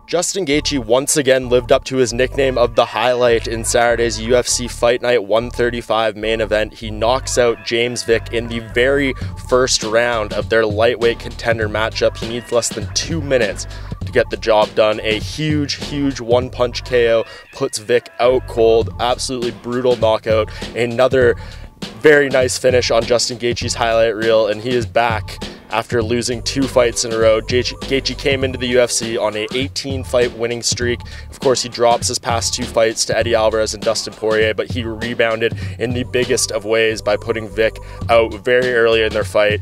Justin Gaethje once again lived up to his nickname of the highlight in Saturday's UFC Fight Night 135 main event. He knocks out James Vick in the very first round of their lightweight contender matchup. He needs less than 2 minutes to get the job done. A huge one-punch KO puts Vick out cold. Absolutely brutal knockout. Another very nice finish on Justin Gaethje's highlight reel, and he is back after losing 2 fights in a row. Gaethje came into the UFC on a 18-fight winning streak. Of course, he drops his past 2 fights to Eddie Alvarez and Dustin Poirier, but he rebounded in the biggest of ways by putting Vick out very early in their fight.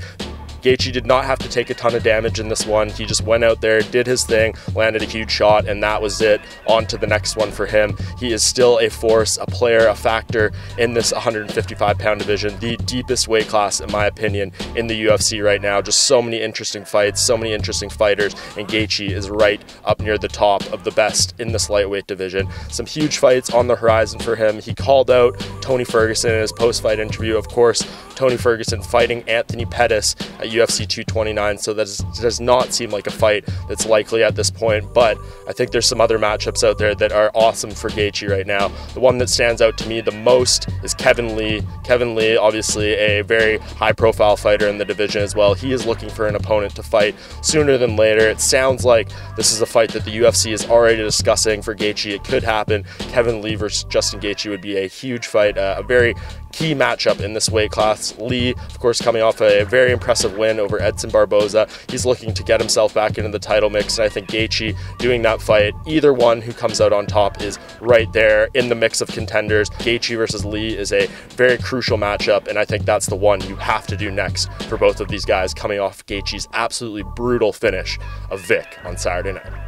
Gaethje did not have to take a ton of damage in this one. He just went out there, did his thing, landed a huge shot, and that was it. On to the next one for him. He is still a force, a player, a factor in this 155-pound division, the deepest weight class, in my opinion, in the UFC right now. Just so many interesting fights, so many interesting fighters, and Gaethje is right up near the top of the best in this lightweight division. Some huge fights on the horizon for him. He called out Tony Ferguson in his post-fight interview. Of course, Tony Ferguson fighting Anthony Pettis at UFC 229, so that does not seem like a fight that's likely at this point, but I think there's some other matchups out there that are awesome for Gaethje right now. The one that stands out to me the most is Kevin Lee. Kevin Lee, obviously a very high-profile fighter in the division as well. He is looking for an opponent to fight sooner than later. It sounds like this is a fight that the UFC is already discussing for Gaethje. It could happen. Kevin Lee versus Justin Gaethje would be a huge fight, a very key matchup in this weight class. Lee, of course, coming off a very impressive win over Edson Barboza. He's looking to get himself back into the title mix, and I think Gaethje doing that fight, either one who comes out on top is right there in the mix of contenders. Gaethje versus Lee is a very crucial matchup, and I think that's the one you have to do next for both of these guys coming off Gaethje's absolutely brutal finish of Vick on Saturday night.